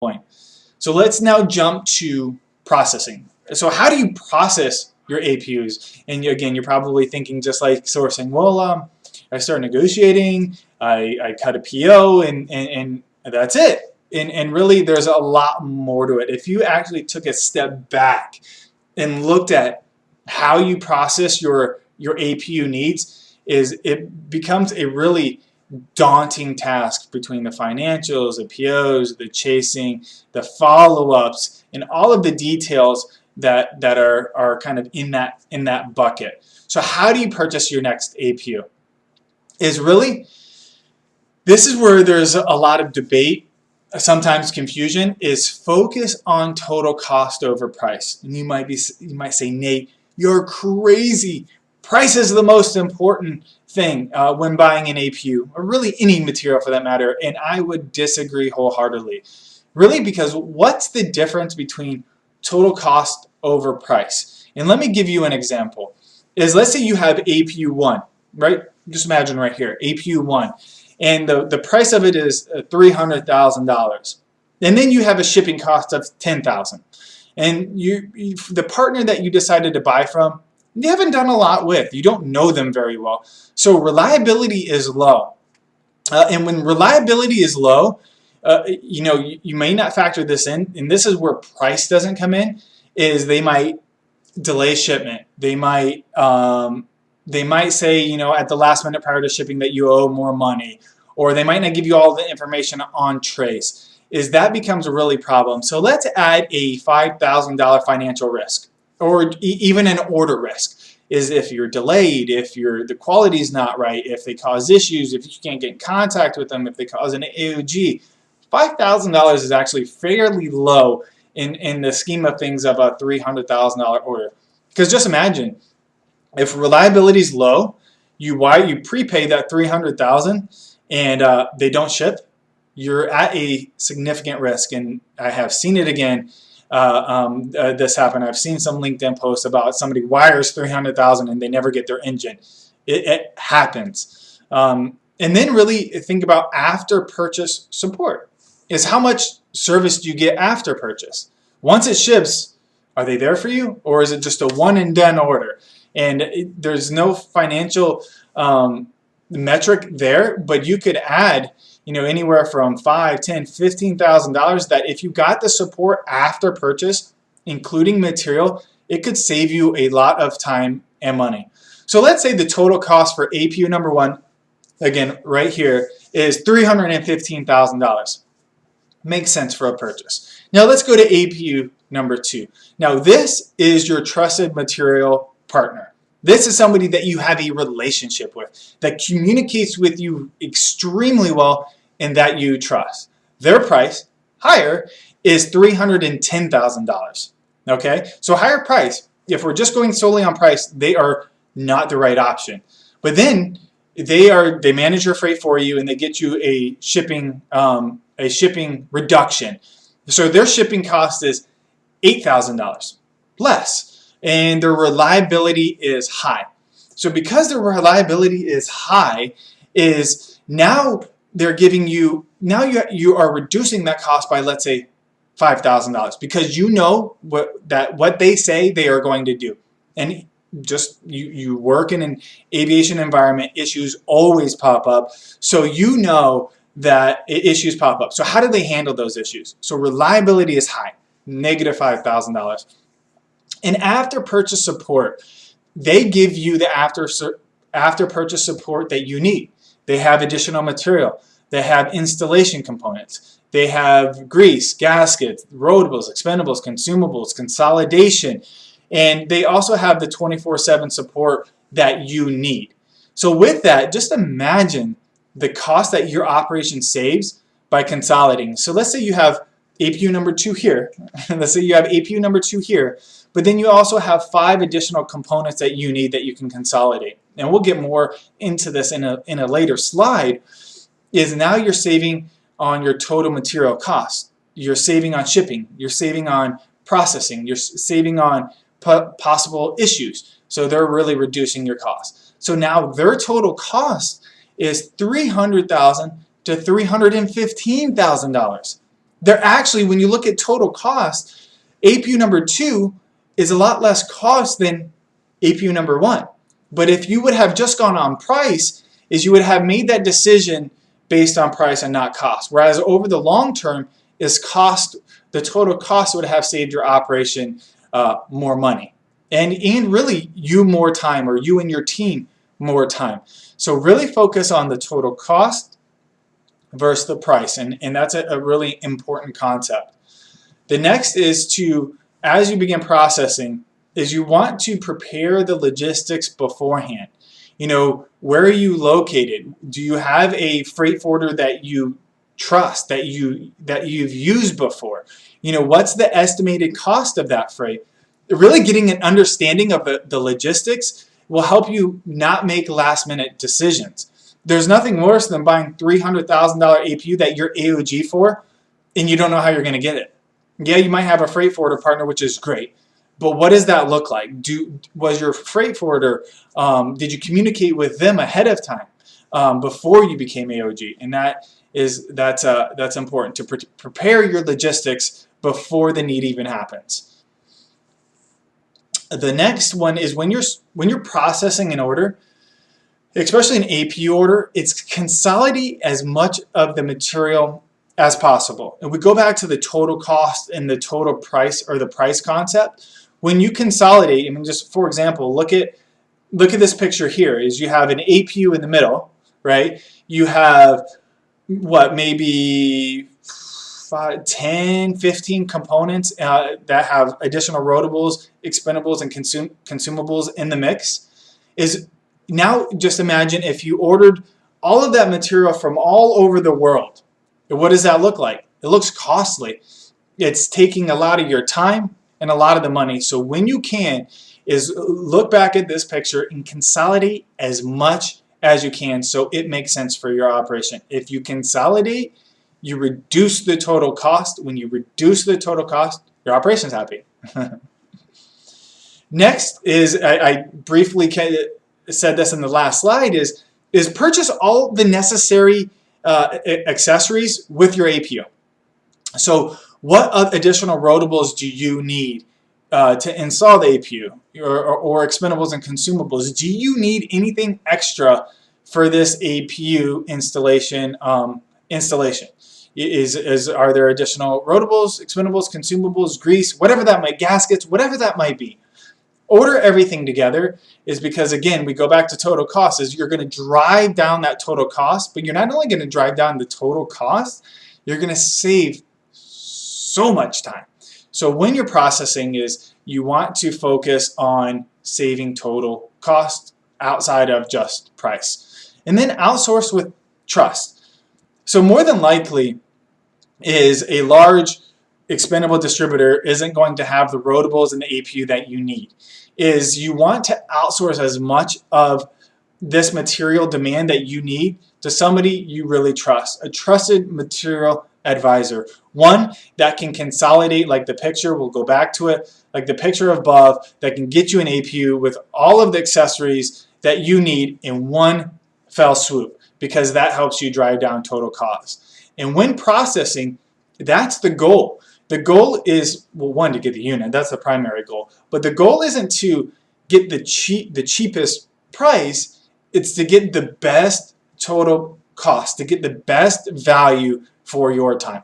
point. So let's now jump to processing. So how do you process your APUs? And again, you're probably thinking just like sourcing, well, I start negotiating, I cut a PO, and that's it. And really, there's a lot more to it. If you actually took a step back and looked at how you process your APU needs, it becomes a really daunting task between the financials, the POs, the chasing, the follow-ups, and all of the details that are kind of in that bucket. So how do you purchase your next APU? This is where there's a lot of debate, sometimes confusion, is focus on total cost over price. And you might say, Nate, you're crazy. Price is the most important thing when buying an APU, or really any material for that matter, and I would disagree wholeheartedly. Really, because what's the difference between total cost over price? And let me give you an example. Let's say you have APU 1, right? Just imagine right here, APU 1, and the price of it is $300,000. And then you have a shipping cost of $10,000. And the partner that you decided to buy from, you haven't done a lot with. You don't know them very well. So reliability is low. And when reliability is low, you may not factor this in, and this is where price doesn't come in, is they might delay shipment. They might say, at the last minute prior to shipping that you owe more money, or they might not give you all the information on trace. That becomes a really problem. So let's add a $5,000 financial risk, or even an order risk. Is if you're delayed, if the quality is not right, if they cause issues, if you can't get in contact with them, if they cause an AOG. $5,000 is actually fairly low in the scheme of things of a $300,000 order. Because just imagine, if reliability is low, you prepay that $300,000 and they don't ship, you're at a significant risk. And I have seen it again. This happen. I've seen some LinkedIn posts about somebody wires $300,000 and they never get their engine. It happens. And then really think about after purchase support. Is how much service do you get after purchase? Once it ships, are they there for you, or is it just a one and done order? And there's no financial metric there, but you could add anywhere from $5,000, $10,000, $15,000 that if you got the support after purchase, including material, it could save you a lot of time and money. So let's say the total cost for APU number 1, again right here, is $315,000. Makes sense for a purchase. Now let's go to APU number 2. Now this is your trusted material partner. This is somebody that you have a relationship with, that communicates with you extremely well and that you trust. Their price, higher, is $310,000. Okay? So higher price, if we're just going solely on price, they are not the right option. But then they manage your freight for you and they get you a shipping reduction. So their shipping cost is $8,000 less, and their reliability is high. So because their reliability is high, now they're giving you, you are reducing that cost by, let's say, $5,000, because you know what they say they are going to do. And just you work in an aviation environment, issues always pop up, so you know that issues pop up. So how do they handle those issues? So reliability is high, negative $5,000. And after purchase support, they give you the after purchase support that you need. They have additional material. They have installation components. They have grease, gaskets, rotables, expendables, consumables, consolidation, and they also have the 24/7 support that you need. So with that, just imagine the cost that your operation saves by consolidating. So let's say you have APU number 2 here. Let's say you have APU number 2 here, but then you also have 5 additional components that you need that you can consolidate. And we'll get more into this in a later slide. Is now you're saving on your total material cost. You're saving on shipping. You're saving on processing. You're saving on possible issues. So they're really reducing your cost. So now their total cost is $300,000 to $315,000. They're actually, when you look at total cost, APU number 2 is a lot less cost than APU number 1. But if you would have just gone on price, is you would have made that decision based on price and not cost. Whereas over the long term, is cost, the total cost would have saved your operation more money. And really you more time, or you and your team more time. So really focus on the total cost versus the price. And that's a really important concept. The next is to, as you begin processing, is you want to prepare the logistics beforehand. You know, where are you located? Do you have a freight forwarder that you trust, that you've used before? You know, what's the estimated cost of that freight? Really getting an understanding of the logistics will help you not make last minute decisions. There's nothing worse than buying $300,000 APU that you're AOG for and you don't know how you're going to get it. Yeah, you might have a freight forwarder partner, which is great. But what does that look like? Was your freight forwarder, did you communicate with them ahead of time before you became AOG? And that's important, to prepare your logistics before the need even happens. The next one is when you're processing an order, especially an APU order, it's consolidate as much of the material as possible. And we go back to the total cost and the total price, or the price concept. When you consolidate, I mean, just for example, look at this picture here. Is you have an APU in the middle, right? You have what, maybe 5, 10, 15 components that have additional rotables, expendables, and consumables in the mix. Is now just imagine if you ordered all of that material from all over the world. What does that look like? It looks costly. It's taking a lot of your time and a lot of the money. So when you can, is look back at this picture and consolidate as much as you can so it makes sense for your operation. If you consolidate, you reduce the total cost. When you reduce the total cost, your operation's happy. Next is, I briefly said this in the last slide, is purchase all the necessary accessories with your APU. So what additional rotables do you need to install the APU, or expendables and consumables? Do you need anything extra for this APU installation? Are there additional rotables, expendables, consumables, grease, whatever that might, gaskets, whatever that might be? Order everything together, is because, again, we go back to total cost, is you're going to drive down that total cost, but you're not only going to drive down the total cost, you're going to save so much time. So when you're processing, is you want to focus on saving total cost outside of just price. And then outsource with trust. So more than likely is a large expendable distributor isn't going to have the rotables and the APU that you need. Is you want to outsource as much of this material demand that you need to somebody you really trust, a trusted material advisor, one that can consolidate, like the picture, we'll go back to it, like the picture above, that can get you an APU with all of the accessories that you need in one fell swoop, because that helps you drive down total cost. And when processing, that's the goal. The goal is, well, one, to get the unit. That's the primary goal. But the goal isn't to get the cheapest price. It's to get the best total cost, to get the best value for your time.